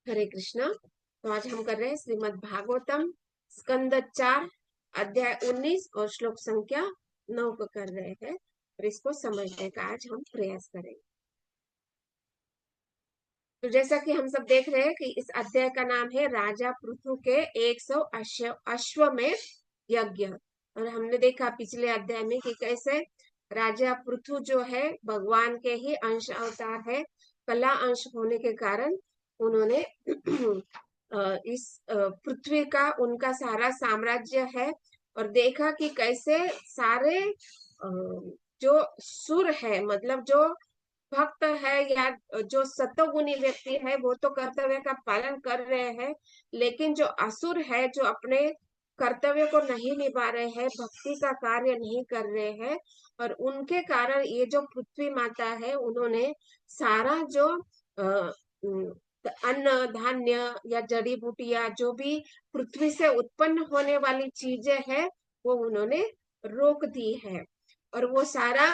हरे कृष्णा। तो आज हम कर रहे हैं श्रीमद् भागवतम स्कंद 4 अध्याय 19 और श्लोक संख्या 9 को कर रहे हैं और इसको समझने का आज हम प्रयास करेंगे। तो जैसा कि हम सब देख रहे हैं कि इस अध्याय का नाम है राजा पृथु के 100 अश्वमेध यज्ञ। और हमने देखा पिछले अध्याय में कि कैसे राजा पृथु जो है भगवान के ही अंश अवतार है, कला अंश होने के कारण उन्होंने इस पृथ्वी का उनका सारा साम्राज्य है। और देखा कि कैसे सारे जो सुर है, मतलब जो भक्त है या जो सतोगुणी व्यक्ति है, वो तो कर्तव्य का पालन कर रहे हैं, लेकिन जो असुर है, जो अपने कर्तव्य को नहीं निभा रहे हैं, भक्ति का कार्य नहीं कर रहे हैं, और उनके कारण ये जो पृथ्वी माता है, उन्होंने सारा जो अन्न धान्य या जड़ी बूटियां जो भी पृथ्वी से उत्पन्न होने वाली चीजें है, वो उन्होंने रोक दी है। और वो सारा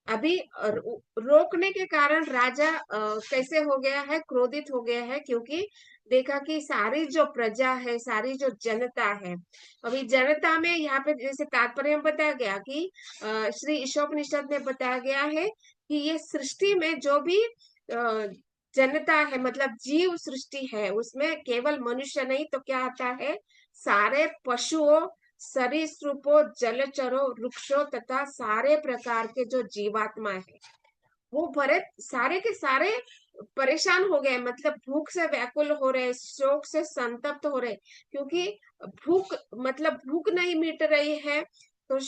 अभी रोकने के कारण राजा कैसे हो गया है, क्रोधित हो गया है, क्योंकि देखा कि सारी जो प्रजा है, सारी जो जनता है, अभी जनता में यहाँ पे जैसे तात्पर्य में बताया गया कि श्री ईशोपनिषद में बताया गया है कि ये सृष्टि में जो भी जनता है, मतलब जीव सृष्टि है, उसमें केवल मनुष्य नहीं तो क्या आता है, सारे पशुओं, सरीसृपों, जलचरों, वृक्षों तथा सारे प्रकार के जो जीवात्मा है, वो भरे सारे के सारे परेशान हो गए, मतलब भूख से व्याकुल हो रहे, शोक से संतप्त हो रहे, क्योंकि भूख मतलब भूख नहीं मिट रही है, तो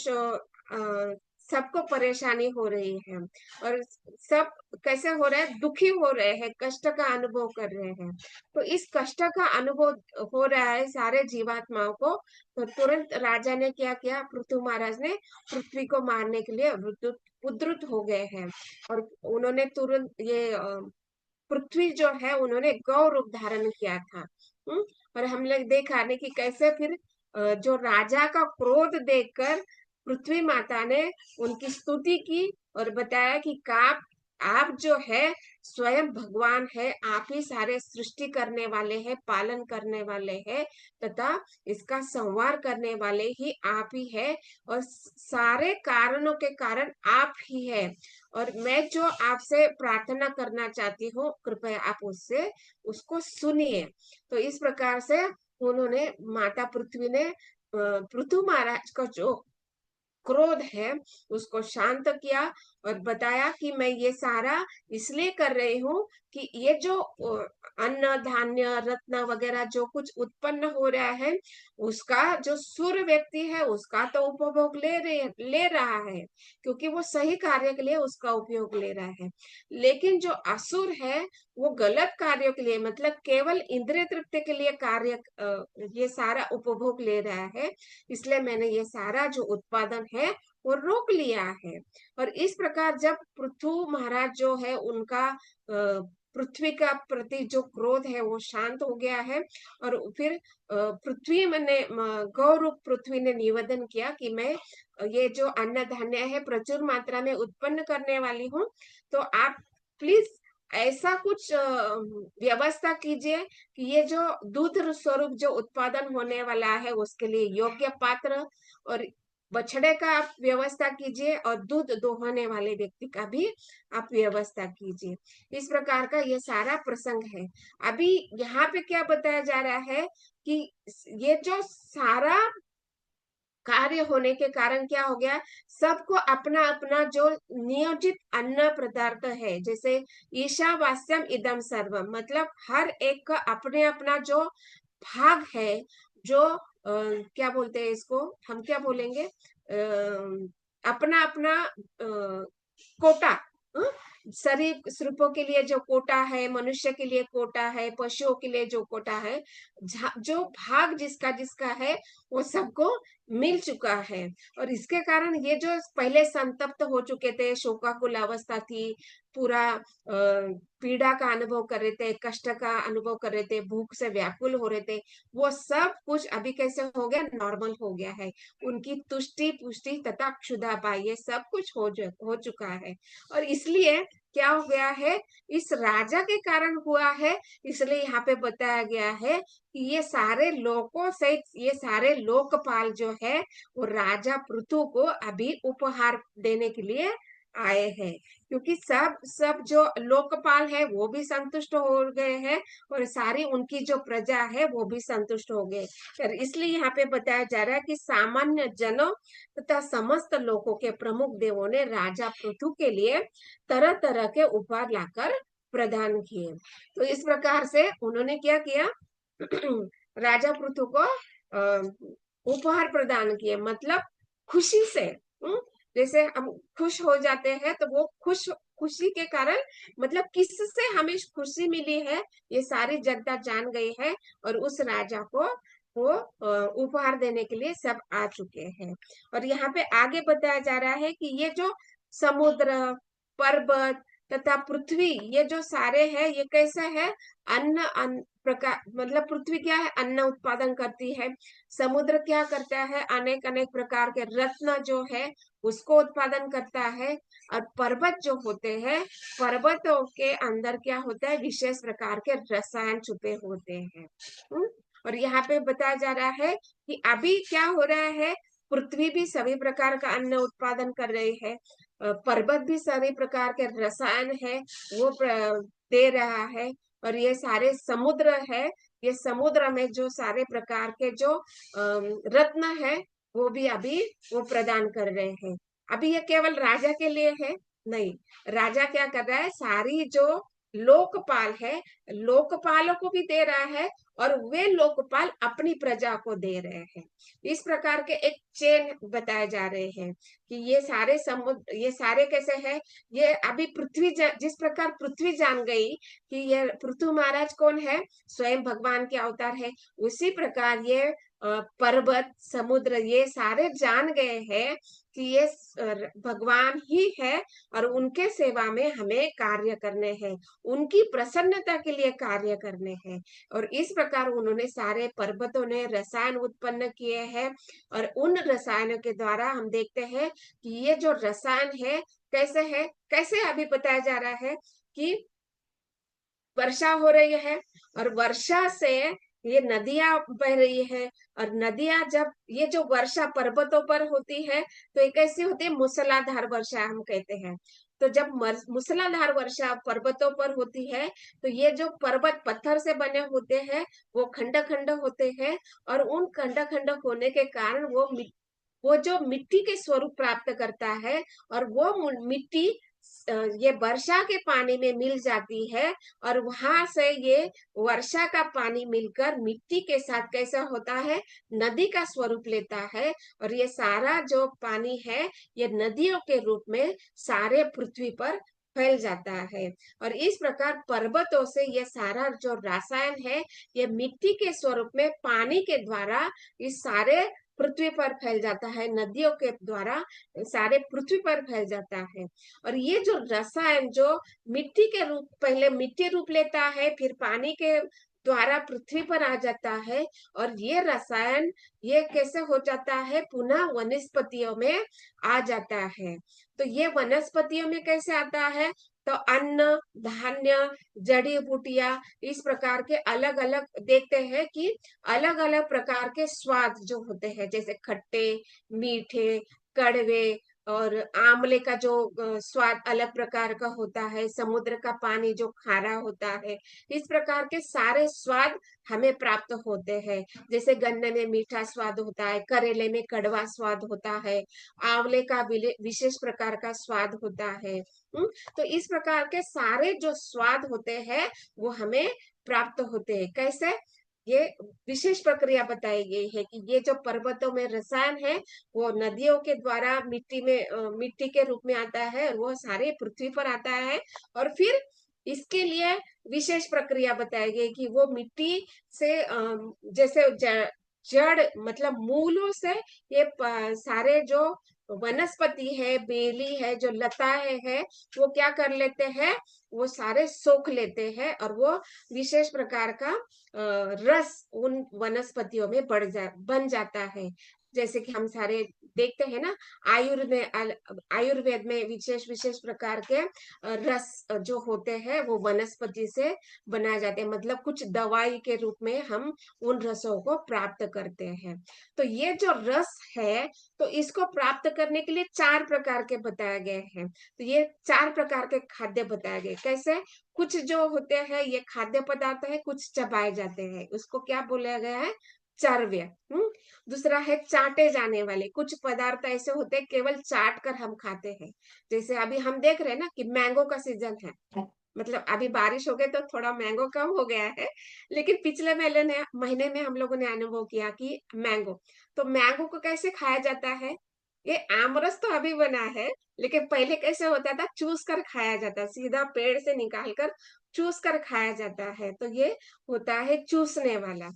सबको परेशानी हो रही है। और सब कैसे हो रहे हैं, दुखी हो रहे हैं, कष्ट का अनुभव कर रहे हैं। तो इस कष्ट का अनुभव हो रहा है सारे जीवात्माओं को। तो तुरंत राजा ने क्या किया, पृथु महाराज ने पृथ्वी को मारने के लिए उद्रुत हो गए हैं। और उन्होंने तुरंत ये पृथ्वी जो है, उन्होंने गौ रूप धारण किया था। और हम लोग देखा नहीं कि कैसे फिर जो राजा का क्रोध देखकर पृथ्वी माता ने उनकी स्तुति की और बताया कि आप जो है स्वयं भगवान है, आप ही सारे सृष्टि करने वाले हैं, पालन करने वाले हैं, तथा इसका संहार करने वाले ही आप ही है, और सारे कारणों के कारण आप ही है। और मैं जो आपसे प्रार्थना करना चाहती हूँ, कृपया आप उससे उसको सुनिए। तो इस प्रकार से उन्होंने माता पृथ्वी ने पृथु महाराज का जो क्रोध है उसको शांत किया और बताया कि मैं ये सारा इसलिए कर रही हूँ कि ये जो अन्न धान्य रत्न वगैरह जो कुछ उत्पन्न हो रहा है, उसका जो सूर्य व्यक्ति है उसका तो उपभोग ले रहा है, क्योंकि वो सही कार्य के लिए उसका उपयोग ले रहा है। लेकिन जो असुर है वो गलत कार्यों के लिए, मतलब केवल इंद्रिय तृप्ति के लिए कार्य ये सारा उपभोग ले रहा है। इसलिए मैंने ये सारा जो उत्पादन है वो रोक लिया है। और इस प्रकार जब पृथु महाराज जो है उनका पृथ्वी का प्रति जो क्रोध है वो शांत हो गया है। और फिर पृथ्वी ने गौरूप पृथ्वी ने निवेदन किया कि मैं ये जो अन्न धान्य है प्रचुर मात्रा में उत्पन्न करने वाली हूँ, तो आप प्लीज ऐसा कुछ व्यवस्था कीजिए कि ये जो दूध स्वरूप जो उत्पादन होने वाला है उसके लिए योग्य पात्र और बछड़े का आप व्यवस्था कीजिए, और दूध दोहने वाले व्यक्ति का भी आप व्यवस्था कीजिए। इस प्रकार का ये सारा प्रसंग है। अभी यहाँ पे क्या बताया जा रहा है कि ये जो सारा कार्य होने के कारण क्या हो गया, सबको अपना अपना जो नियोजित अन्न पदार्थ है, जैसे ईशावास्यम इदम सर्वम, मतलब हर एक का अपने अपना जो भाग है, जो क्या बोलते हैं इसको, हम क्या बोलेंगे, अपना अपना कोटा, शरीर स्वरूपों के लिए जो कोटा है, मनुष्य के लिए कोटा है, पशुओं के लिए जो कोटा है, जो भाग जिसका जिसका है वो सबको मिल चुका है। और इसके कारण ये जो पहले संतप्त हो चुके थे, शोकाकुल अवस्था थी, पूरा पीड़ा का अनुभव कर रहे थे, कष्ट का अनुभव कर रहे थे, भूख से व्याकुल हो रहे थे, वो सब कुछ अभी कैसे हो गया, नॉर्मल हो गया है। उनकी तुष्टि पुष्टि तथा क्षुधा पाई, ये सब कुछ हो चुका है। और इसलिए क्या हो गया है, इस राजा के कारण हुआ है। इसलिए यहाँ पे बताया गया है कि ये सारे लोगों सहित ये सारे लोकपाल जो है वो राजा पृथु को अभी उपहार देने के लिए आए हैं, क्योंकि सब सब जो लोकपाल है वो भी संतुष्ट हो गए हैं और सारी उनकी जो प्रजा है वो भी संतुष्ट हो गए। और इसलिए यहाँ पे बताया जा रहा है कि सामान्य जनों तथा समस्त लोगों के प्रमुख देवों ने राजा पृथु के लिए तरह तरह के उपहार लाकर प्रदान किए। तो इस प्रकार से उन्होंने क्या किया, राजा पृथु को उपहार प्रदान किए, मतलब खुशी से। जैसे हम खुश हो जाते हैं तो वो खुशी के कारण, मतलब किससे हमें खुशी मिली है ये सारी जनता जान गई है और उस राजा को वो उपहार देने के लिए सब आ चुके हैं। और यहाँ पे आगे बताया जा रहा है कि ये जो समुद्र, पर्वत तथा पृथ्वी, ये जो सारे हैं ये कैसा है, अन्न प्रकार, मतलब पृथ्वी क्या है, अन्न उत्पादन करती है। समुद्र क्या करता है, अनेक अनेक प्रकार के रत्न जो है उसको उत्पादन करता है। और पर्वत जो होते हैं, पर्वतों के अंदर क्या होता है, विशेष प्रकार के रसायन छुपे होते हैं। और यहाँ पे बताया जा रहा है कि अभी क्या हो रहा है, पृथ्वी भी सभी प्रकार का अन्न उत्पादन कर रही है, पर्वत भी सभी प्रकार के रसायन है वो दे रहा है। और ये सारे समुद्र है, ये समुद्र में जो सारे प्रकार के जो रत्न है वो भी अभी वो प्रदान कर रहे हैं। अभी ये केवल राजा के लिए है नहीं, राजा क्या कर रहा है, सारी जो लोकपाल है, लोकपालों को भी दे रहा है और वे लोकपाल अपनी प्रजा को दे रहे हैं। इस प्रकार के एक चेन बताए जा रहे हैं कि ये सारे समुद्र, ये सारे कैसे हैं, ये अभी पृथ्वी जिस प्रकार पृथ्वी जान गई कि ये पृथु महाराज कौन है, स्वयं भगवान के अवतार है, उसी प्रकार ये पर्वत, समुद्र, ये सारे जान गए हैं कि ये भगवान ही है और उनके सेवा में हमें कार्य करने हैं, उनकी प्रसन्नता के लिए कार्य करने हैं। और इस प्रकार उन्होंने सारे पर्वतों ने रसायन उत्पन्न किए हैं और उन रसायनों के द्वारा हम देखते हैं कि ये जो रसायन है, कैसे अभी बताया जा रहा है कि वर्षा हो रही है और वर्षा से ये नदियां बह रही है। और नदियां, जब ये जो वर्षा पर्वतों पर होती है तो ये कैसी होती है, मूसलाधार वर्षा हम कहते हैं। तो जब मूसलाधार वर्षा पर्वतों पर होती है तो ये जो पर्वत पत्थर से बने होते हैं वो खंड खंड होते हैं और उन खंड खंड होने के कारण वो जो मिट्टी के स्वरूप प्राप्त करता है और वो मिट्टी ये वर्षा के पानी में मिल जाती है और वहां से ये वर्षा का पानी मिलकर मिट्टी के साथ कैसा होता है, नदी का स्वरूप लेता है और ये सारा जो पानी है ये नदियों के रूप में सारे पृथ्वी पर फैल जाता है। और इस प्रकार पर्वतों से ये सारा जो रसायन है ये मिट्टी के स्वरूप में पानी के द्वारा इस सारे पृथ्वी पर फैल जाता है, नदियों के द्वारा सारे पृथ्वी पर फैल जाता है। और ये जो रसायन जो मिट्टी के रूप, पहले मिट्टी रूप लेता है फिर पानी के द्वारा पृथ्वी पर आ जाता है और ये रसायन ये कैसे हो जाता है, पुनः वनस्पतियों में आ जाता है। तो ये वनस्पतियों में कैसे आता है, तो अन्न, धान्य, जड़ी बूटियां, इस प्रकार के अलग अलग देखते हैं कि अलग अलग प्रकार के स्वाद जो होते हैं, जैसे खट्टे, मीठे, कड़वे और आंवले का जो स्वाद अलग प्रकार का होता है, समुद्र का पानी जो खारा होता है, इस प्रकार के सारे स्वाद हमें प्राप्त होते हैं। जैसे गन्ने में मीठा स्वाद होता है, करेले में कड़वा स्वाद होता है, आंवले का विशेष प्रकार का स्वाद होता है। तो इस प्रकार के सारे जो स्वाद होते हैं वो हमें प्राप्त होते हैं। कैसे, ये विशेष प्रक्रिया बताई गई है कि ये जो पर्वतों में रसायन है वो नदियों के द्वारा मिट्टी में मिट्टी के रूप में आता है और वो सारे पृथ्वी पर आता है। और फिर इसके लिए विशेष प्रक्रिया बताई गई कि वो मिट्टी से जैसे जड़ मतलब मूलों से ये सारे जो वनस्पति है, बेली है, जो लताएं है, वो क्या कर लेते हैं, वो सारे सोख लेते हैं और वो विशेष प्रकार का रस उन वनस्पतियों में बन जाता है। जैसे कि हम सारे देखते हैं ना, आयुर्वेद में विशेष विशेष प्रकार के रस जो होते हैं वो वनस्पति से बनाए जाते हैं, मतलब कुछ दवाई के रूप में हम उन रसों को प्राप्त करते हैं। तो ये जो रस है, तो इसको प्राप्त करने के लिए 4 प्रकार के बताए गए हैं। तो ये 4 प्रकार के खाद्य बताए गए। कैसे? कुछ जो होते हैं ये खाद्य पदार्थ है, कुछ चबाए जाते हैं, उसको क्या बोला गया है? चर्व्य। दूसरा है चाटे जाने वाले, कुछ पदार्थ ऐसे होते हैं केवल चाट कर हम खाते हैं। जैसे अभी हम देख रहे हैं ना कि मैंगो का सीजन है, मतलब अभी बारिश हो गई तो थोड़ा मैंगो कम हो गया है, लेकिन पिछले महीने में हम लोगों ने अनुभव किया कि मैंगो, तो मैंगो को कैसे खाया जाता है? ये आमरस तो अभी बना है, लेकिन पहले कैसे होता था? चूस कर खाया जाता, सीधा पेड़ से निकाल कर चूस कर खाया जाता है, तो ये होता है चूसने वाला।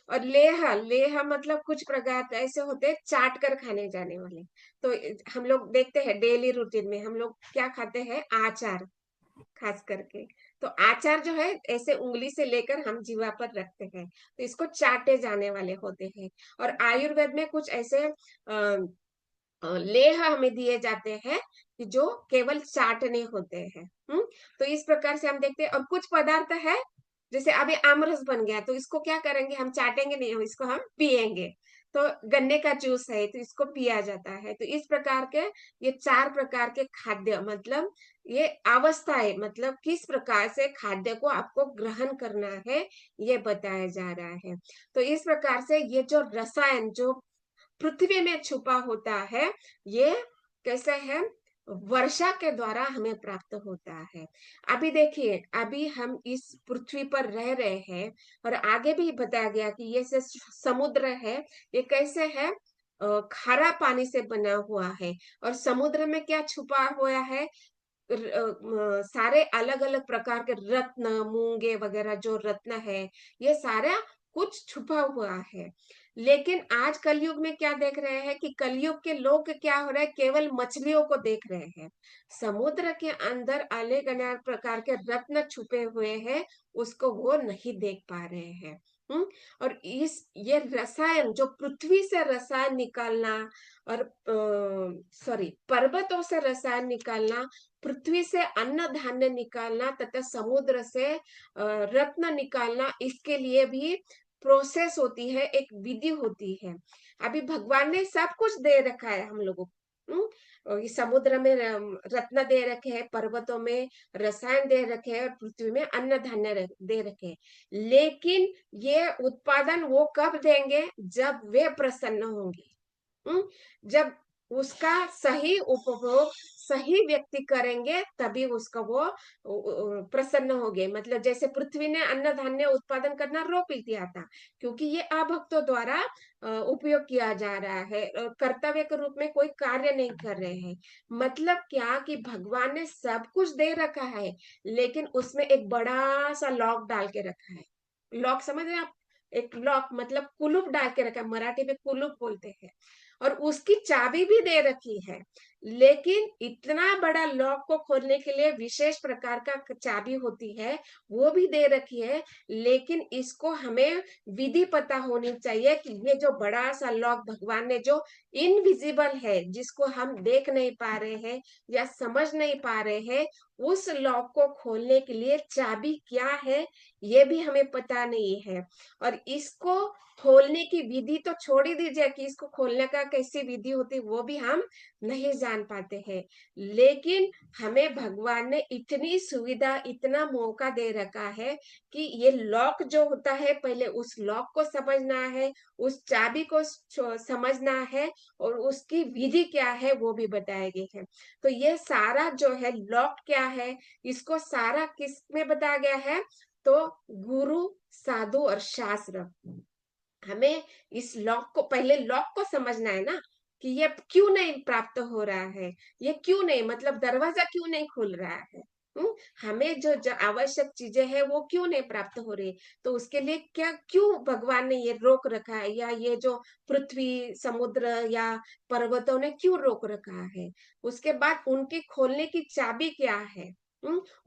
और लेह, लेह मतलब कुछ प्रकार ऐसे होते हैं चाट कर खाने जाने वाले। तो हम लोग देखते हैं डेली रूटीन में हम लोग क्या खाते हैं? आचार, खास करके। तो आचार जो है ऐसे उंगली से लेकर हम जीवा पर रखते हैं, तो इसको चाटे जाने वाले होते हैं। और आयुर्वेद में कुछ ऐसे लेह हमें दिए जाते हैं कि जो केवल चाटने होते हैं। तो इस प्रकार से हम देखते हैं। और कुछ पदार्थ है, जैसे अभी आमरस बन गया, तो इसको क्या करेंगे? हम चाटेंगे नहीं, इसको हम पिएंगे। तो गन्ने का जूस है, तो इसको पिया जाता है। तो इस प्रकार के ये 4 प्रकार के खाद्य, मतलब ये अवस्थाएं, मतलब किस प्रकार से खाद्य को आपको ग्रहण करना है, ये बताया जा रहा है। तो इस प्रकार से ये जो रसायन जो पृथ्वी में छुपा होता है, ये कैसे है? वर्षा के द्वारा हमें प्राप्त होता है। अभी देखिए, अभी हम इस पृथ्वी पर रह रहे हैं, और आगे भी बताया गया कि ये से समुद्र है, ये कैसे है? खारा पानी से बना हुआ है। और समुद्र में क्या छुपा हुआ है? सारे अलग अलग प्रकार के रत्न, मूंगे वगैरह जो रत्न है, ये सारा कुछ छुपा हुआ है। लेकिन आज कलयुग में क्या देख रहे हैं कि कलयुग के लोग क्या हो रहा है? केवल मछलियों को देख रहे हैं। समुद्र के अंदर अलग अलग प्रकार के रत्न छुपे हुए हैं, उसको वो नहीं देख पा रहे हैं। और इस ये रसायन जो पृथ्वी से रसायन निकालना, और सॉरी, पर्वतों से रसायन निकालना, पृथ्वी से अन्न धान्य निकालना, तथा समुद्र से रत्न निकालना, इसके लिए भी प्रोसेस होती है, एक विधि होती है। अभी भगवान ने सब कुछ दे रखा है हम लोगों को। और ये समुद्र में रत्न दे रखे हैं, पर्वतों में रसायन दे रखे हैं, और पृथ्वी में अन्न धान्य दे रखे हैं। लेकिन ये उत्पादन वो कब देंगे? जब वे प्रसन्न होंगे। जब उसका सही उपभोग सही व्यक्ति करेंगे, तभी उसका वो प्रसन्न हो गए। मतलब जैसे पृथ्वी ने अन्न धान्य उत्पादन करना रोक दिया था, क्योंकि ये अभक्तों द्वारा उपयोग किया जा रहा है, कर्तव्य के रूप में कोई कार्य नहीं कर रहे हैं। मतलब क्या कि भगवान ने सब कुछ दे रखा है, लेकिन उसमें एक बड़ा सा लॉक डाल के रखा है। लॉक समझ रहे हैं आप? एक लॉक मतलब कुलूप डाल के रखा है, मराठी में कुलूप बोलते हैं। और उसकी चाबी भी दे रखी है, लेकिन इतना बड़ा लॉक को खोलने के लिए विशेष प्रकार का चाबी होती है, वो भी दे रखी है। लेकिन इसको हमें विधि पता होनी चाहिए कि ये जो बड़ा सा लॉक भगवान ने, जो इनविजिबल है, जिसको हम देख नहीं पा रहे हैं या समझ नहीं पा रहे हैं, उस लॉक को खोलने के लिए चाबी क्या है, ये भी हमें पता नहीं है। और इसको खोलने की विधि तो छोड़ ही दीजिए कि इसको खोलने का कैसी विधि होती, वो भी हम नहीं जान पाते हैं। लेकिन हमें भगवान ने इतनी सुविधा, इतना मौका दे रखा है कि ये लॉक जो होता है, पहले उस लॉक को समझना है, उस चाबी को समझना है, और उसकी विधि क्या है वो भी बताए गए हैं। तो ये सारा जो है लॉक क्या है, इसको सारा किस में बताया गया है? तो गुरु, साधु और शास्त्र। हमें इस लॉक को, पहले लॉक को समझना है ना, कि ये क्यों नहीं प्राप्त हो रहा है, ये क्यों नहीं, मतलब दरवाजा क्यों नहीं खुल रहा है। हमें जो आवश्यक चीजें हैं वो क्यों नहीं प्राप्त हो रही, तो उसके लिए क्या, क्यों भगवान ने ये रोक रखा है, या ये जो पृथ्वी, समुद्र या पर्वतों ने क्यों रोक रखा है। उसके बाद उनके खोलने की चाबी क्या है,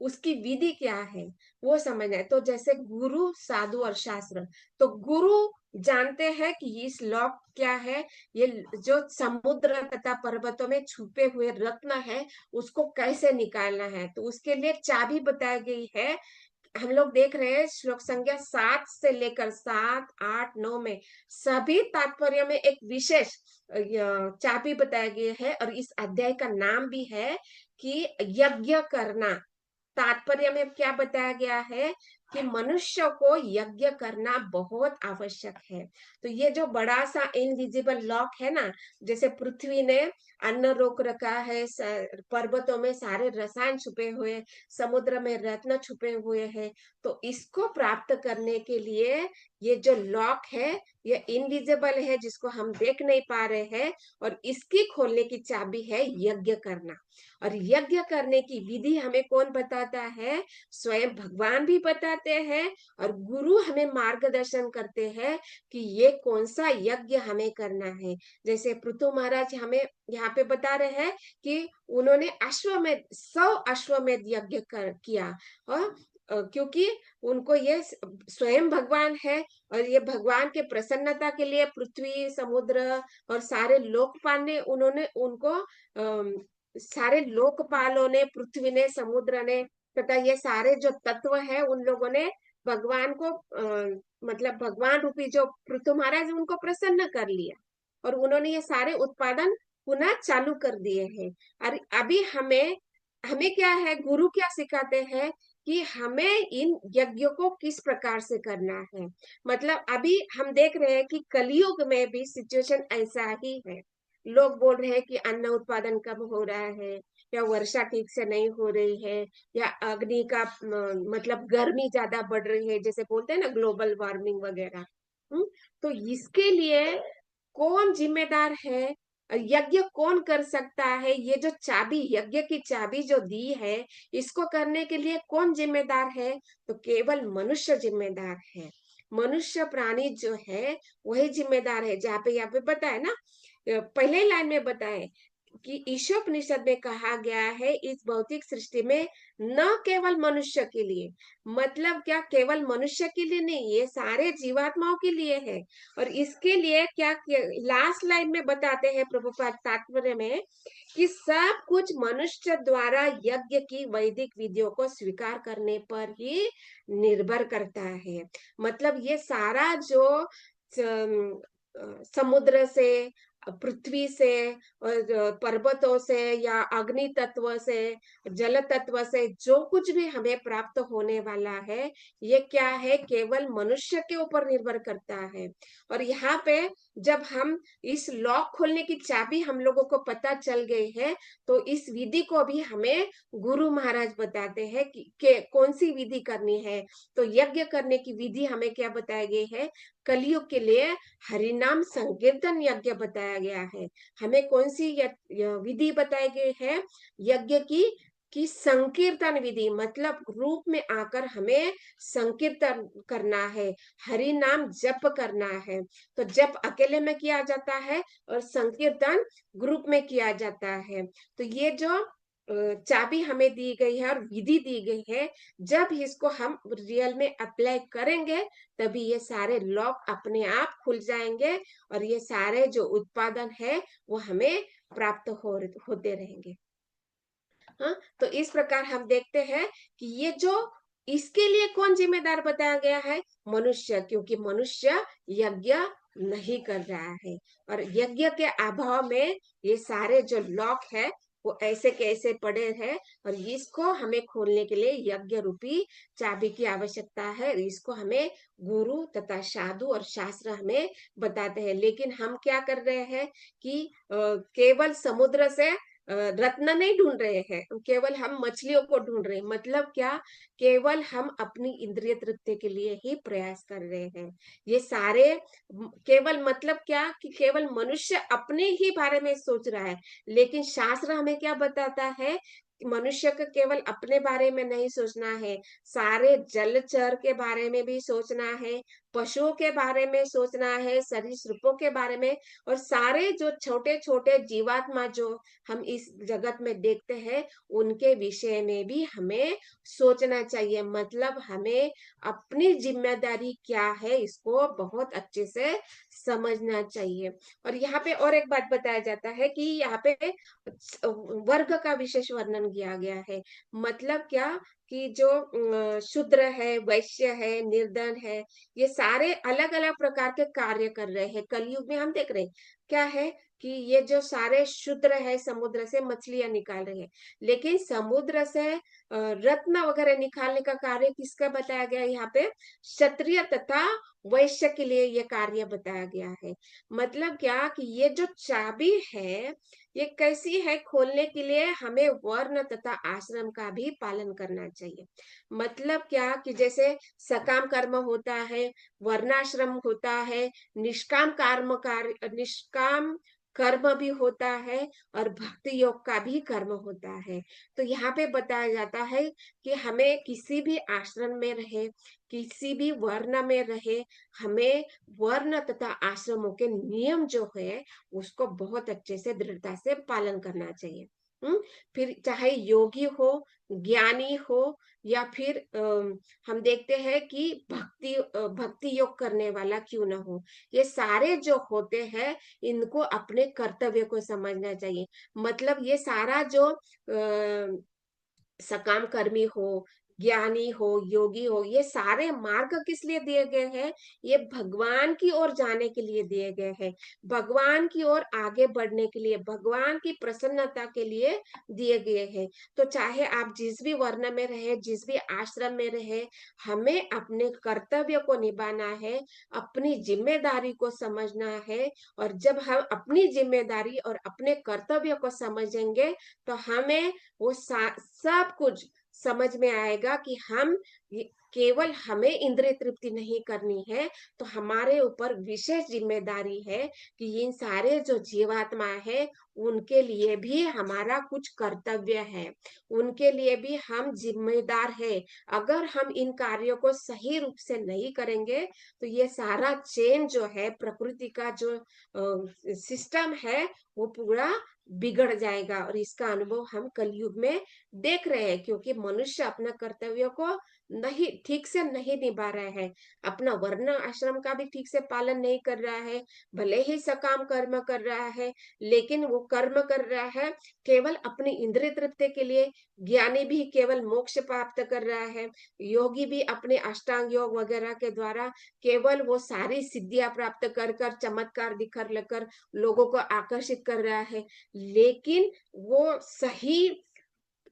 उसकी विधि क्या है, वो समझना है। तो जैसे गुरु, साधु और शास्त्र। तो गुरु जानते हैं कि इस लॉक क्या है। ये जो समुद्र तथा पर्वतों में छुपे हुए रत्न है, उसको कैसे निकालना है, तो उसके लिए चाबी बताई गई है। हम लोग देख रहे हैं श्लोक संख्या 7 से लेकर 7, 8, 9 में सभी तात्पर्य में एक विशेष चाबी बताया गया है। और इस अध्याय का नाम भी है कि यज्ञ करना। तात्पर्य में क्या बताया गया है कि मनुष्य को यज्ञ करना बहुत आवश्यक है। तो ये जो बड़ा सा इनविजिबल लॉक है ना, जैसे पृथ्वी ने अन्न रोक रखा है, पर्वतों में सारे रसायन छुपे हुए, समुद्र में रत्न छुपे हुए हैं, तो इसको प्राप्त करने के लिए ये जो लॉक है, ये इनविजिबल है, जिसको हम देख नहीं पा रहे हैं, और इसकी खोलने की चाबी है यज्ञ करना। और यज्ञ करने की विधि हमें कौन बताता है? स्वयं भगवान भी बताते हैं, और गुरु हमें मार्गदर्शन करते हैं कि ये कौन सा यज्ञ हमें करना है। जैसे पृथु महाराज हमें यहाँ पे बता रहे हैं कि उन्होंने अश्वमेध 100 अश्वमेध यज्ञ किया। और क्योंकि उनको ये स्वयं भगवान है, और ये भगवान के प्रसन्नता के लिए पृथ्वी, समुद्र और सारे लोकपाल ने उन्होंने उनको सारे लोकपालों ने, पृथ्वी ने, समुद्र ने तथा ये सारे जो तत्व है, उन लोगों ने भगवान को मतलब भगवान रूपी जो पृथु महाराज, उनको प्रसन्न कर लिया, और उन्होंने ये सारे उत्पादन पुनः चालू कर दिए हैं। और अभी हमें हमें क्या है, गुरु क्या सिखाते हैं कि हमें इन यज्ञों को किस प्रकार से करना है। मतलब अभी हम देख रहे हैं कि कलयुग में भी सिचुएशन ऐसा ही है। लोग बोल रहे हैं कि अन्न उत्पादन कम हो रहा है, या वर्षा ठीक से नहीं हो रही है, या अग्नि का मतलब गर्मी ज्यादा बढ़ रही है, जैसे बोलते हैं ना ग्लोबल वार्मिंग वगैरह। तो इसके लिए कौन जिम्मेदार है, यज्ञ कौन कर सकता है? ये जो चाबी, यज्ञ की चाबी जो दी है, इसको करने के लिए कौन जिम्मेदार है? तो केवल मनुष्य जिम्मेदार है। मनुष्य प्राणी जो है वही जिम्मेदार है। जहाँ पे यहाँ पे बताए ना, पहले लाइन में बताए कि ईशोपनिषद में कहा गया है इस भौतिक सृष्टि में न केवल मनुष्य के लिए, मतलब क्या केवल मनुष्य के लिए नहीं, ये सारे जीवात्माओं के लिए है। और इसके लिए क्या लास्ट लाइन में बताते हैं प्रभुपाद तात्पर्य में कि सब कुछ मनुष्य द्वारा यज्ञ की वैदिक विधियों को स्वीकार करने पर ही निर्भर करता है। मतलब ये सारा जो समुद्र से, पृथ्वी से, और पर्वतों से, या अग्नि तत्व से, जल तत्व से जो कुछ भी हमें प्राप्त होने वाला है, ये क्या है, केवल मनुष्य के ऊपर निर्भर करता है। और यहाँ पे जब हम इस लॉक खोलने की चाबी हम लोगों को पता चल गई है, तो इस विधि को भी हमें गुरु महाराज बताते हैं कि कौन सी विधि करनी है। तो यज्ञ करने की विधि हमें क्या बताई गई है? कलयुग के लिए हरिनाम संकीर्तन यज्ञ बताया गया है। हमें कौन सी विधि बताई गई है? यज्ञ की संकीर्तन विधि, मतलब रूप में आकर हमें संकीर्तन करना है, हरि नाम जप करना है। तो जप अकेले में किया जाता है, और संकीर्तन ग्रुप में किया जाता है। तो ये जो चाबी हमें दी गई है और विधि दी गई है, जब इसको हम रियल में अप्लाई करेंगे, तभी ये सारे लॉक अपने आप खुल जाएंगे, और ये सारे जो उत्पादन है वो हमें प्राप्त होते रहेंगे। हाँ, तो इस प्रकार हम देखते हैं कि ये जो इसके लिए कौन जिम्मेदार बताया गया है? मनुष्य, क्योंकि मनुष्य यज्ञ नहीं कर रहा है, और यज्ञ के अभाव में ये सारे जो लॉक है वो ऐसे के ऐसे पड़े हैं, और इसको हमें खोलने के लिए यज्ञ रूपी चाबी की आवश्यकता है। इसको हमें गुरु तथा साधु और शास्त्र हमें बताते हैं। लेकिन हम क्या कर रहे हैं कि केवल समुद्र से रत्न नहीं ढूंढ रहे हैं, केवल हम मछलियों को ढूंढ रहे हैं। मतलब क्या? केवल हम अपनी इंद्रिय तृप्ति के लिए ही प्रयास कर रहे हैं। ये सारे केवल मतलब क्या कि केवल मनुष्य अपने ही बारे में सोच रहा है। लेकिन शास्त्र हमें क्या बताता है मनुष्य को केवल अपने बारे में नहीं सोचना है, सारे जलचर के बारे में भी सोचना है, पशुओं के बारे में सोचना है, सरीसृपों के बारे में, और सारे जो छोटे-छोटे जीवात्मा जो हम इस जगत में देखते हैं, उनके विषय में भी हमें सोचना चाहिए। मतलब हमें अपनी ज़िम्मेदारी क्या है, इसको बहुत अच्छे से समझना चाहिए। और यहाँ पे और एक बात बताया जाता है कि यहाँ पे वर्ग का विशेष वर्णन किया गया है। मतलब क्या कि जो शूद्र है, वैश्य है, निर्धन है, ये सारे अलग-अलग प्रकार के कार्य कर रहे हैं। कलयुग में हम देख रहे हैं, क्या है कि ये जो सारे शूद्र है, समुद्र से मछलियाँ निकाल रहे हैं। लेकिन समुद्र से रत्न वगैरह निकालने का कार्य किसका बताया गया है यहाँ पे? क्षत्रिय तथा वैश्य के लिए ये कार्य बताया गया है। मतलब क्या कि ये जो चाबी है, ये कैसी है खोलने के लिए हमें वर्ण तथा आश्रम का भी पालन करना चाहिए। मतलब क्या कि जैसे सकाम कर्म होता है, वर्णाश्रम होता है, निष्काम कर्म भी होता है, और भक्ति योग का भी कर्म होता है। तो यहाँ पे बताया जाता है कि हमें किसी भी आश्रम में रहे, किसी भी वर्ण में रहे, हमें वर्ण तथा आश्रमों के नियम जो है उसको बहुत अच्छे से दृढ़ता से पालन करना चाहिए। हम्म फिर चाहे योगी हो, ज्ञानी हो, या फिर हम देखते हैं कि भक्ति योग करने वाला क्यों ना हो, ये सारे जो होते हैं इनको अपने कर्तव्य को समझना चाहिए। मतलब ये सारा जो सकाम कर्मी हो, ज्ञानी हो, योगी हो, ये सारे मार्ग किस लिए दिए गए हैं? ये भगवान की ओर जाने के लिए दिए गए हैं, भगवान की ओर आगे बढ़ने के लिए, भगवान की प्रसन्नता के लिए दिए गए हैं। तो चाहे आप जिस भी वर्ण में रहे, जिस भी आश्रम में रहे, हमें अपने कर्तव्य को निभाना है, अपनी जिम्मेदारी को समझना है। और जब हम अपनी जिम्मेदारी और अपने कर्तव्य को समझेंगे, तो हमें वो सब कुछ समझ में आएगा कि केवल हमें इंद्रिय तृप्ति नहीं करनी है, तो हमारे ऊपर विशेष जिम्मेदारी है कि इन सारे जो जीवात्मा है उनके लिए भी हमारा कुछ कर्तव्य है, उनके लिए भी हम जिम्मेदार है। अगर हम इन कार्यों को सही रूप से नहीं करेंगे, तो ये सारा चेन जो है, प्रकृति का जो सिस्टम है, वो पूरा बिगड़ जाएगा। और इसका अनुभव हम कलयुग में देख रहे हैं, क्योंकि मनुष्य अपना कर्तव्य को नहीं ठीक से नहीं निभा रहा है, अपना वर्ण आश्रम का भी ठीक से पालन नहीं कर रहा है। भले ही सकाम कर्म कर रहा है, लेकिन वो कर्म कर रहा है केवल अपनी इंद्रिय तृप्ति के लिए। ज्ञानी भी केवल मोक्ष प्राप्त कर रहा है, योगी भी अपने अष्टांग योग वगैरह के द्वारा केवल वो सारी सिद्धियां प्राप्त कर कर, चमत्कार दिखा लेकर लोगों को आकर्षित कर रहा है। लेकिन वो सही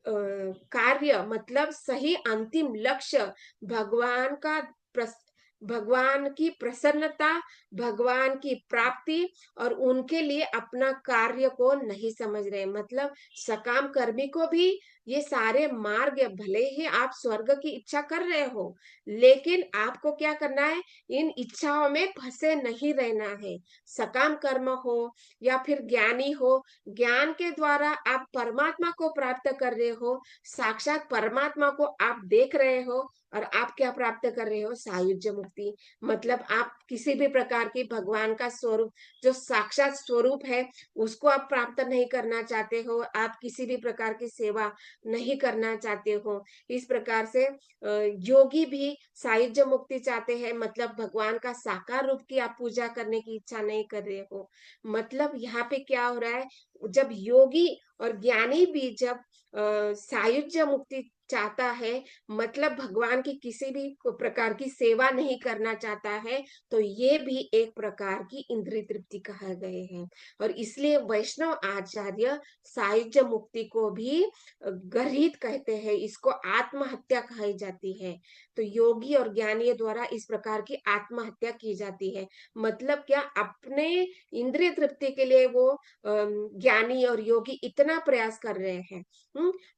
कार्य, मतलब सही अंतिम लक्ष्य, भगवान का प्रस भगवान की प्रसन्नता, भगवान की प्राप्ति, और उनके लिए अपना कार्य को नहीं समझ रहे। मतलब सकाम कर्मी को भी ये सारे मार्ग, भले ही आप स्वर्ग की इच्छा कर रहे हो, लेकिन आपको क्या करना है, इन इच्छाओं में फंसे नहीं रहना है। सकाम कर्म हो या फिर ज्ञानी हो, ज्ञान के द्वारा आप परमात्मा को प्राप्त कर रहे हो, साक्षात परमात्मा को आप देख रहे हो, और आप क्या प्राप्त कर रहे हो? सायुज्य मुक्ति। मतलब आप किसी भी प्रकार की भगवान का स्वरूप, जो साक्षात स्वरूप है, उसको आप प्राप्त नहीं करना चाहते हो, आप किसी भी प्रकार की सेवा नहीं करना चाहते हो। इस प्रकार से योगी भी सायुज्य मुक्ति चाहते हैं, मतलब भगवान का साकार रूप की आप पूजा करने की इच्छा नहीं कर रहे हो। मतलब यहाँ पे क्या हो रहा है, जब योगी और ज्ञानी भी जब सायुज्य मुक्ति चाहता है, मतलब भगवान की किसी भी प्रकार की सेवा नहीं करना चाहता है, तो ये भी एक प्रकार की इंद्रिय तृप्ति कहा गए हैं। और इसलिए वैष्णव आचार्य सायुज्य मुक्ति को भी गर्हित कहते हैं, इसको आत्महत्या कही जाती है। तो योगी और ज्ञानी द्वारा इस प्रकार की आत्महत्या की जाती है। मतलब क्या, अपने इंद्रिय तृप्ति के लिए वो ज्ञानी और योगी इतना प्रयास कर रहे हैं।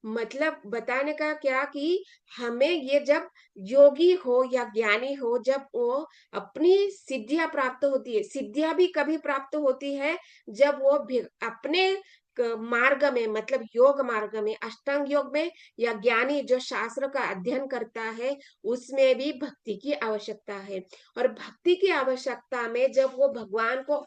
मतलब बताने का क्या कि हमें ये जब योगी हो या ज्ञानी हो, जब वो अपनी सिद्धियां प्राप्त होती है, सिद्धियां भी कभी प्राप्त होती है जब वो अपने मार्ग में, मतलब योग मार्ग में, अष्टांग योग में, या ज्ञानी जो शास्त्र का अध्ययन करता है, उसमें भी भक्ति की आवश्यकता है। और भक्ति की आवश्यकता में जब वो भगवान को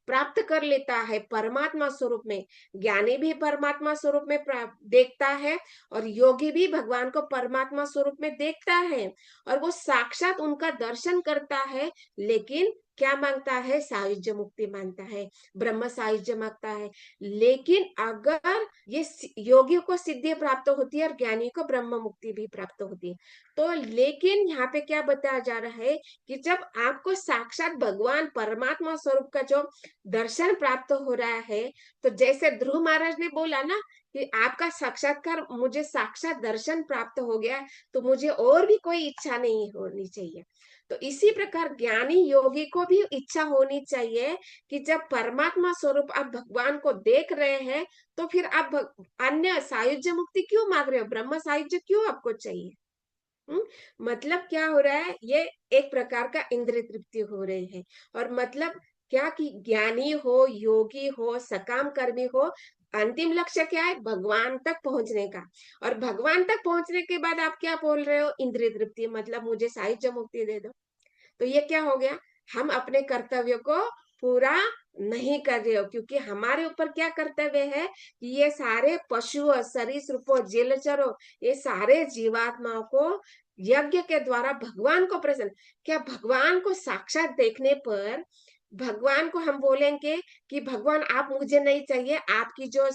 प्राप्त कर लेता है परमात्मा स्वरूप में, ज्ञानी भी परमात्मा स्वरूप में देखता है, और योगी भी भगवान को परमात्मा स्वरूप में देखता है, और वो साक्षात उनका दर्शन करता है। लेकिन क्या मांगता है? सायुज्य मुक्ति मांगता है, ब्रह्म सायुज्य मांगता है। लेकिन अगर ये योगी को सिद्धि प्राप्त होती है और ज्ञानी को ब्रह्म मुक्ति भी प्राप्त होती है, तो लेकिन यहाँ पे क्या बताया जा रहा है कि जब आपको साक्षात भगवान परमात्मा स्वरूप का जो दर्शन प्राप्त हो रहा है, तो जैसे ध्रुव महाराज ने बोला ना कि आपका साक्षात्कार, मुझे साक्षात दर्शन प्राप्त हो गया, तो मुझे और भी कोई इच्छा नहीं होनी चाहिए। तो इसी प्रकार ज्ञानी योगी को भी इच्छा होनी चाहिए कि जब परमात्मा स्वरूप आप भगवान को देख रहे हैं, तो फिर आप अन्य सायुज्य मुक्ति क्यों मांग रहे हो? ब्रह्म सायुज्य क्यों आपको चाहिए? हम्म? मतलब क्या हो रहा है? ये एक प्रकार का इंद्रिय तृप्ति हो रही है। और मतलब क्या कि ज्ञानी हो, योगी हो, सकाम कर्मी हो, अंतिम लक्ष्य क्या है? भगवान तक पहुंचने का। और भगवान तक पहुंचने के बाद आप क्या बोल रहे हो? इंद्रिय तृप्ति, मतलब मुझे साहित्य मुक्ति दे दो। तो ये क्या हो गया? हम अपने कर्तव्य को पूरा नहीं कर रहे हो, क्योंकि हमारे ऊपर क्या कर्तव्य है कि ये सारे पशुओं, सरीसृपों, जलचरों, ये सारे जीवात्माओं को यज्ञ के द्वारा भगवान को प्रसन्न, क्या भगवान को साक्षात देखने पर भगवान को हम बोलेंगे कि भगवान आप मुझे नहीं चाहिए, आपकी जो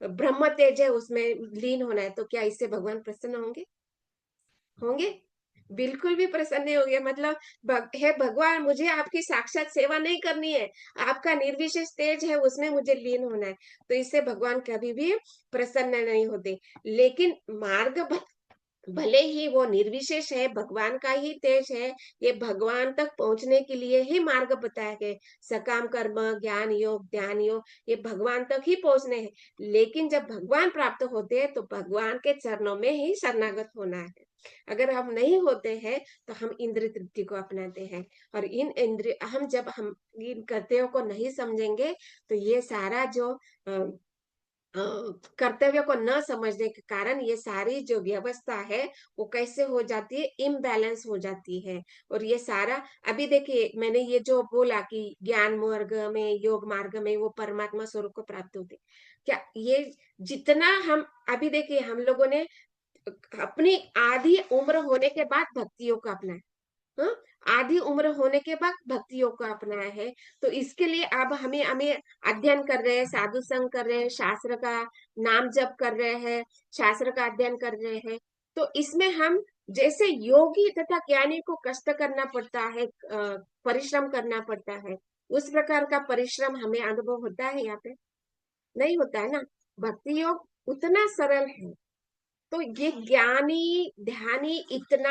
ब्रह्म तेज है उसमें लीन होना है, तो क्या इससे भगवान प्रसन्न होंगे? होंगे? बिल्कुल भी प्रसन्न नहीं होंगे। मतलब हे भगवान, मुझे आपकी साक्षात सेवा नहीं करनी है, आपका निर्विशेष तेज है उसमें मुझे लीन होना है, तो इससे भगवान कभी भी प्रसन्न नहीं होते। लेकिन मार्ग भले ही वो निर्विशेष है, भगवान का ही तेज है, ये भगवान तक पहुंचने के लिए ही मार्ग बताया गया। सकाम कर्म, ज्ञान योग, ध्यान योग, ये भगवान तक ही पहुंचने हैं। लेकिन जब भगवान प्राप्त होते हैं, तो भगवान के चरणों में ही शरणागत होना है। अगर हम नहीं होते हैं, तो हम इंद्रिय तृप्ति को अपनाते हैं। और इन इंद्रिय हम जब हम इन कर्तव्यों को नहीं समझेंगे, तो ये सारा जो कर्तव्य को न समझने के कारण ये सारी जो व्यवस्था है वो कैसे हो जाती है? इम्बैलेंस हो जाती है। और ये सारा, अभी देखिए मैंने ये जो बोला कि ज्ञान मार्ग में, योग मार्ग में वो परमात्मा स्वरूप को प्राप्त होते, क्या ये जितना हम, अभी देखिए हम लोगों ने अपनी आधी उम्र होने के बाद भक्तियों को अपना, हाँ? आधी उम्र होने के बाद भक्ति योग को अपनाया है। तो इसके लिए अब हमें हमें अध्ययन कर रहे हैं, साधु संग कर रहे हैं, शास्त्र का नाम जप कर रहे हैं, शास्त्र का अध्ययन कर रहे हैं। तो इसमें हम जैसे योगी तथा ज्ञानी को कष्ट करना पड़ता है, परिश्रम करना पड़ता है, उस प्रकार का परिश्रम हमें अनुभव होता है यहाँ पे? नहीं होता है ना। भक्ति योग उतना सरल है। तो ये ज्ञानी ध्यानी इतना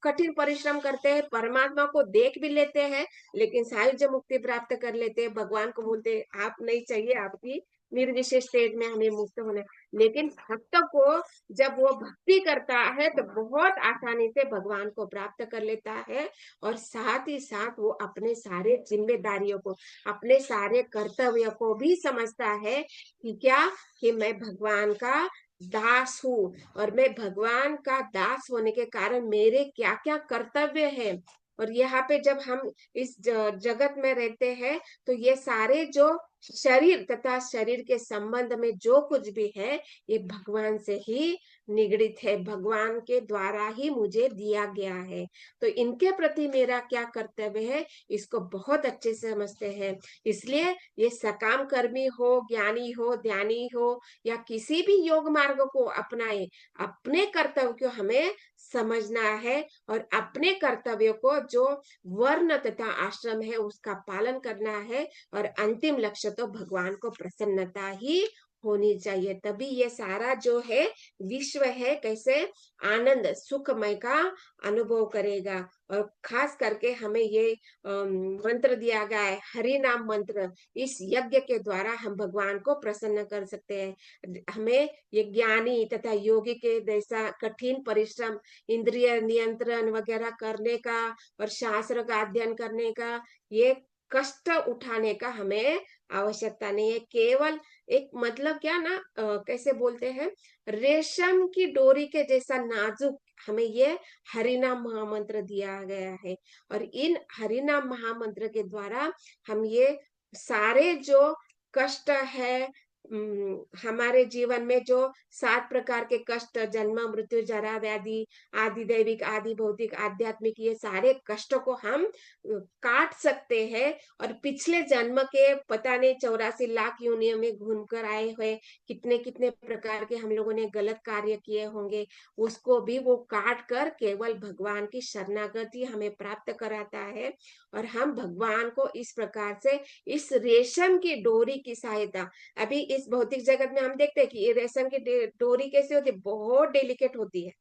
कठिन परिश्रम करते हैं, परमात्मा को देख भी लेते हैं, लेकिन सायुज्य मुक्ति प्राप्त कर लेते हैं, भगवान को बोलते हैं आप नहीं चाहिए, आपकी निर्विशेष स्टेज में हमें मुक्त होना है। लेकिन भक्त को जब वो भक्ति करता है, तो बहुत आसानी से भगवान को प्राप्त कर लेता है। और साथ ही साथ वो अपने सारे जिम्मेदारियों को, अपने सारे कर्तव्य को भी समझता है कि क्या, कि मैं भगवान का दास हूँ, और मैं भगवान का दास होने के कारण मेरे क्या क्या कर्तव्य है। और यहाँ पे जब हम इस जगत में रहते हैं, तो ये सारे जो शरीर तथा शरीर के संबंध में जो कुछ भी है, ये भगवान से ही निगड़ित है, भगवान के द्वारा ही मुझे दिया गया है। तो इनके प्रति मेरा क्या कर्तव्य है, इसको बहुत अच्छे से समझते हैं। इसलिए ये सकाम कर्मी हो, ज्ञानी हो, ध्यानी हो, या किसी भी योग मार्ग को अपनाए, अपने कर्तव्य को हमें समझना है, और अपने कर्तव्य को जो वर्ण तथा आश्रम है उसका पालन करना है। और अंतिम लक्ष्य तो भगवान को प्रसन्नता ही होनी चाहिए, तभी ये सारा जो है विश्व है कैसे आनंद सुखमय का अनुभव करेगा। और खास करके हमें ये मंत्र दिया गया है, हरि नाम मंत्र, इस यज्ञ के द्वारा हम भगवान को प्रसन्न कर सकते हैं। हमें ये ज्ञानी तथा योगी के जैसा कठिन परिश्रम, इंद्रिय नियंत्रण वगैरह करने का और शास्त्र का अध्ययन करने का, ये कष्ट उठाने का हमें आवश्यकता नहीं है। केवल एक मतलब क्या ना कैसे बोलते हैं, रेशम की डोरी के जैसा नाजुक हमें ये हरिनाम महामंत्र दिया गया है। और इन हरिनाम महामंत्र के द्वारा हम ये सारे जो कष्ट है, हमारे जीवन में जो 7 प्रकार के कष्ट, जन्म मृत्यु जरा व्याधि, आदि दैविक आदि भौतिक आध्यात्मिक, ये सारे कष्टों को हम काट सकते हैं। और पिछले जन्म के पता नहीं 84 लाख योनियों में घूम कर आए हुए कितने कितने प्रकार के हम लोगों ने गलत कार्य किए होंगे, उसको भी वो काट कर केवल भगवान की शरणागति हमें प्राप्त कराता है। और हम भगवान को इस प्रकार से इस रेशम की डोरी की सहायता, अभी इस भौतिक जगत में हम देखते हैं कि ये रेशम की डोरी कैसे होती है, बहुत डेलिकेट होती है।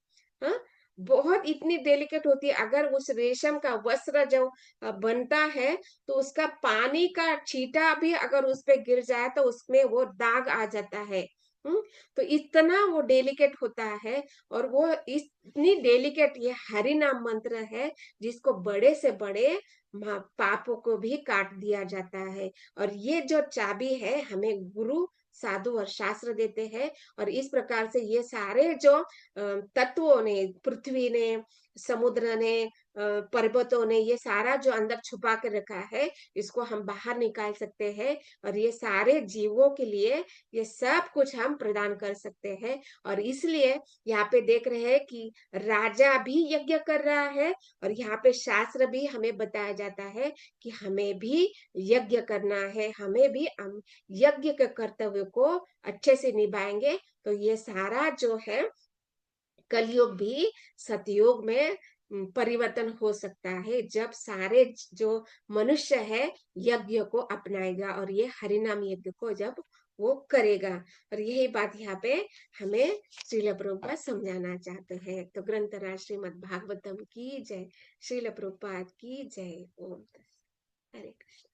हाँ, बहुत इतनी डेलिकेट होती है। अगर उस रेशम का वस्त्र जो बनता है, तो उसका पानी का छींटा भी अगर उस पे गिर जाए तो उसमें वो दाग आ जाता है। हम्म, तो इतना वो डेलिकेट होता है। और वो इतनी डेलिकेट ये हरि नाम मंत्र है, जिसको बड़े से बड़े पापों को भी काट दिया जाता है। और ये जो चाबी है हमें गुरु, साधु और शास्त्र देते हैं। और इस प्रकार से ये सारे जो तत्वों ने, पृथ्वी ने, समुद्र ने, पर्वतों ने, ये सारा जो अंदर छुपा के रखा है, इसको हम बाहर निकाल सकते हैं। और ये सारे जीवों के लिए ये सब कुछ हम प्रदान कर सकते हैं। और इसलिए यहाँ पे देख रहे हैं कि राजा भी यज्ञ कर रहा है, और यहाँ पे शास्त्र भी हमें बताया जाता है कि हमें भी यज्ञ करना है। हमें भी हम यज्ञ के कर्तव्य को अच्छे से निभाएंगे तो ये सारा जो है कलयुग भी सतयुग में परिवर्तन हो सकता है, जब सारे जो मनुष्य है यज्ञ को अपनाएगा और ये हरिनाम यज्ञ को जब वो करेगा। और यही बात यहाँ पे हमें श्रील प्रभुपाद समझाना चाहते हैं। तो ग्रंथराज श्रीमद् भागवतम की जय, श्रील प्रभुपाद की जय। ओम हरे कृष्ण।